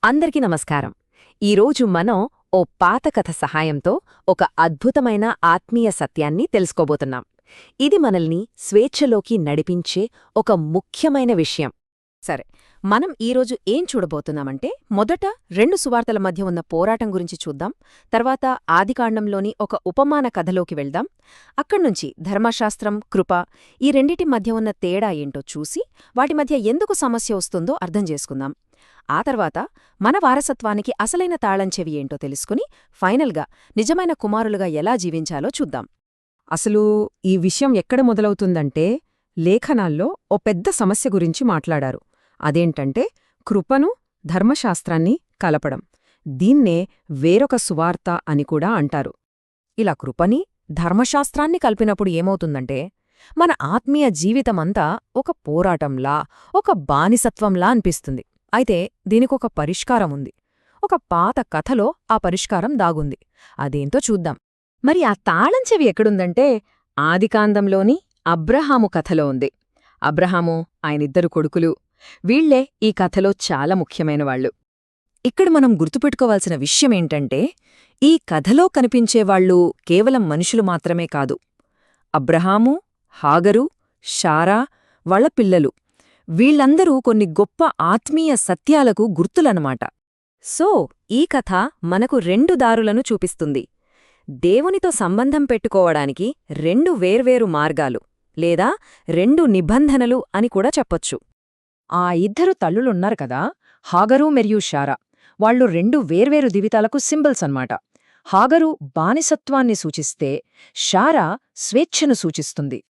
అందరికీ నమస్కారం. ఈరోజు మనం ఓ పాత కథ సహాయంతో ఒక అద్భుతమైన ఆత్మీయ సత్యాన్ని తెలుసుకోబోతున్నాం. ఇది మనల్ని స్వేచ్ఛలోకి నడిపించే ఒక ముఖ్యమైన విషయం. సరే, మనం ఈరోజు ఏం చూడబోతున్నామంటే, మొదట రెండు సువార్తల మధ్య ఉన్న పోరాటం గురించి చూద్దాం. తర్వాత ఆదికాండంలోని ఒక ఉపమాన కథలోకి వెళ్దాం. అక్కడ్నుంచి ధర్మశాస్త్రం, కృప ఈ రెండిటి మధ్య ఉన్న తేడా ఏంటో చూసి వాటి మధ్య ఎందుకు సమస్య వస్తుందో అర్థం చేసుకుందాం. ఆ తర్వాత మన వారసత్వానికి అసలైన తాళంచెవి ఏంటో తెలుసుకుని ఫైనల్గా నిజమైన కుమారులుగా ఎలా జీవించాలో చూద్దాం. అసలు ఈ విషయం ఎక్కడ మొదలవుతుందంటే, లేఖనాల్లో ఓ పెద్ద సమస్య గురించి మాట్లాడారు. అదేంటంటే కృపను, ధర్మశాస్త్రాన్ని కలపడం. దీన్నే వేరొక సువార్త అని కూడా అంటారు. ఇలా కృపని, ధర్మశాస్త్రాన్ని కలిపినప్పుడు ఏమవుతుందంటే, మన ఆత్మీయ జీవితమంతా ఒక పోరాటంలా, ఒక బానిసత్వంలా అనిపిస్తుంది. అయితే దీనికొక పరిష్కారముంది. ఒక పాత కథలో ఆ పరిష్కారం దాగుంది. అదేంతో చూద్దాం. మరి ఆ తాళంచెవి ఎక్కడుందంటే, ఆదికాండంలోని అబ్రహాము కథలో ఉంది. అబ్రహాము, ఆయనిద్దరు కొడుకులు, వీళ్లే ఈ కథలో చాలా ముఖ్యమైనవాళ్లు. ఇక్కడ మనం గుర్తుపెట్టుకోవాల్సిన విషయమేంటంటే, ఈ కథలో కనిపించేవాళ్లు కేవలం మనుషులు మాత్రమే కాదు. అబ్రహాము, హాగరు, శారా, వాళ్ళ పిల్లలు, వీళ్లందరూ కొన్ని గొప్ప ఆత్మీయ సత్యాలకు గుర్తులన్నమాట. సో ఈ కథ మనకు రెండు దారులను చూపిస్తుంది. దేవునితో సంబంధం పెట్టుకోవడానికి రెండు వేర్వేరు మార్గాలు, లేదా రెండు నిబంధనలు అని కూడా చెప్పొచ్చు. ఆ ఇద్దరు తల్లులున్నారు కదా, హాగరు మరియు శారా, వాళ్లు రెండు వేర్వేరు జీవితాలకు సింబల్స్ అన్నమాట. హాగరు బానిసత్వాన్ని సూచిస్తే, శారా స్వేచ్ఛను సూచిస్తుంది.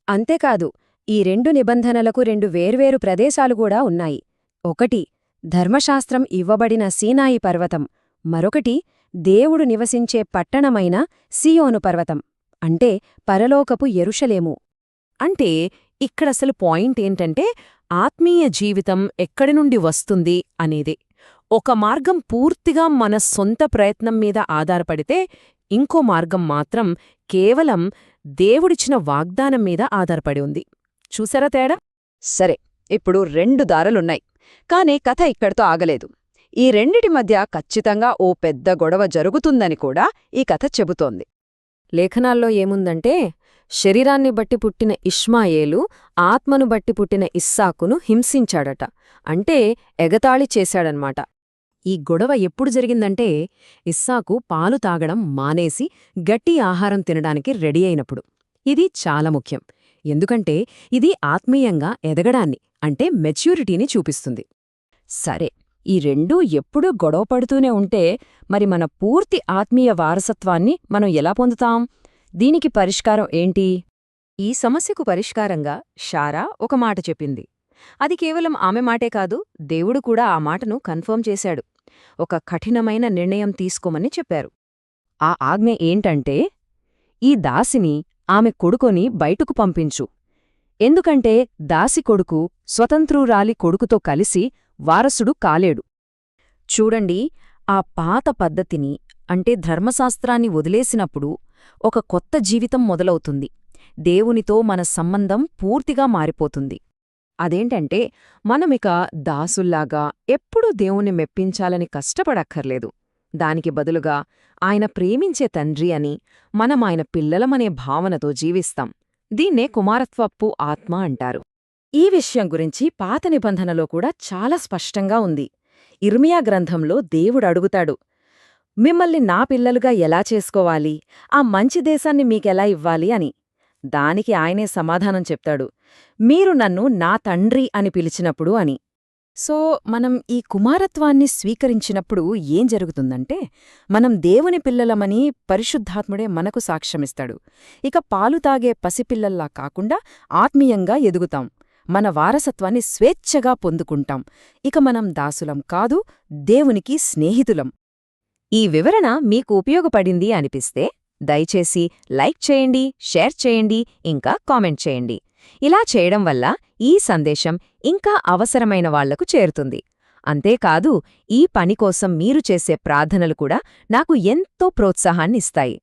అంతేకాదు, ఈ రెండు నిబంధనలకు రెండు వేర్వేరు ప్రదేశాలు కూడా ఉన్నాయి. ఒకటి ధర్మశాస్త్రం ఇవ్వబడిన సీనాయి పర్వతం, మరొకటి దేవుడు నివసించే పట్టణమైన సియోను పర్వతం, అంటే పరలోకపు యెరూషలేము. అంటే ఇక్కడసలు పాయింట్ ఏంటంటే, ఆత్మీయ జీవితం ఎక్కడి నుండి వస్తుంది అనేదే. ఒక మార్గం పూర్తిగా మన సొంత ప్రయత్నం మీద ఆధారపడితే, ఇంకో మార్గం మాత్రం కేవలం దేవుడిచ్చిన వాగ్దానం మీద ఆధారపడి ఉంది. చూసారా తేడా? సరే, ఇప్పుడు రెండు దారులున్నాయి. కానీ కథ ఇక్కడితో ఆగలేదు. ఈ రెండిటి మధ్య ఖచ్చితంగా ఓ పెద్ద గొడవ జరుగుతుందని కూడా ఈ కథ చెబుతోంది. లేఖనాల్లో ఏముందంటే, శరీరాన్ని బట్టి పుట్టిన ఇష్మాయేలు ఆత్మను బట్టి పుట్టిన ఇస్సాకును హింసించాడట. అంటే ఎగతాళి చేశాడన్మాట. ఈ గొడవ ఎప్పుడు జరిగిందంటే, ఇస్సాకు పాలు తాగడం మానేసి గట్టి ఆహారం తినడానికి రెడీ అయినప్పుడు. ఇది చాలా ముఖ్యం. ఎందుకంటే ఇది ఆత్మీయంగా ఎదగడాన్ని, అంటే మెచ్యూరిటీని చూపిస్తుంది. సరే, ఈ రెండూ ఎప్పుడూ గొడవపడుతూనే ఉంటే మరి మన పూర్తి ఆత్మీయ వారసత్వాన్ని మనం ఎలా పొందుతాం? దీనికి పరిష్కారం ఏంటి? ఈ సమస్యకు పరిష్కారంగా శారా ఒక మాట చెప్పింది. అది కేవలం ఆమె మాటే కాదు, దేవుడు కూడా ఆ మాటను కన్ఫర్మ్ చేశాడు. ఒక కఠినమైన నిర్ణయం తీసుకోమని చెప్పారు. ఆ ఆజ్ఞ ఏంటంటే, ఈ దాసిని, ఆమె కొడుకుని బయటకు పంపించు. ఎందుకంటే దాసి కొడుకు స్వతంత్రురాలి కొడుకుతో కలిసి వారసుడు కాలేడు. చూడండి, ఆ పాత పద్ధతిని, అంటే ధర్మశాస్త్రాన్ని వదిలేసినప్పుడు ఒక కొత్త జీవితం మొదలవుతుంది. దేవునితో మన సంబంధం పూర్తిగా మారిపోతుంది. అదేంటంటే, మనమిక దాసుల్లాగా ఎప్పుడూ దేవుణ్ణి మెప్పించాలని కష్టపడక్కర్లేదు. దానికి బదులుగా ఆయన ప్రేమించే తండ్రి అని, మనం ఆయన పిల్లలమనే భావనతో జీవిస్తాం. దీన్నే కుమారత్వపు ఆత్మ అంటారు. ఈ విషయం గురించి పాత నిబంధనలో కూడా చాలా స్పష్టంగా ఉంది. ఇర్మియా గ్రంథంలో దేవుడు అడుగుతాడు, మిమ్మల్ని నా పిల్లలుగా ఎలా చేసుకోవాలి, ఆ మంచి దేశాన్ని మీకెలా ఇవ్వాలి అని. దానికి ఆయనే సమాధానం చెప్తాడు, మీరు నన్ను నా తండ్రి అని పిలిచినప్పుడు అని. సో మనం ఈ కుమారత్వాన్ని స్వీకరించినప్పుడు ఏం జరుగుతుందంటే, మనం దేవుని పిల్లలమని పరిశుద్ధాత్ముడే మనకు సాక్ష్యమిస్తాడు. ఇక పాలు తాగే పసిపిల్లల్లా కాకుండా ఆత్మీయంగా ఎదుగుతాం. మన వారసత్వాన్ని స్వేచ్ఛగా పొందుకుంటాం. ఇక మనం దాసులం కాదు, దేవునికి స్నేహితులం. ఈ వివరణ మీకు ఉపయోగపడింది అనిపిస్తే దయచేసి లైక్ చేయండి, షేర్ చేయండి, ఇంకా కామెంట్ చేయండి. ఇలా చేయడం వల్ల ఈ సందేశం ఇంకా అవసరమైన వాళ్లకు చేరుతుంది. అంతేకాదు, ఈ పని కోసం మీరు చేసే ప్రార్థనలు కూడా నాకు ఎంతో ప్రోత్సాహాన్నిస్తాయి.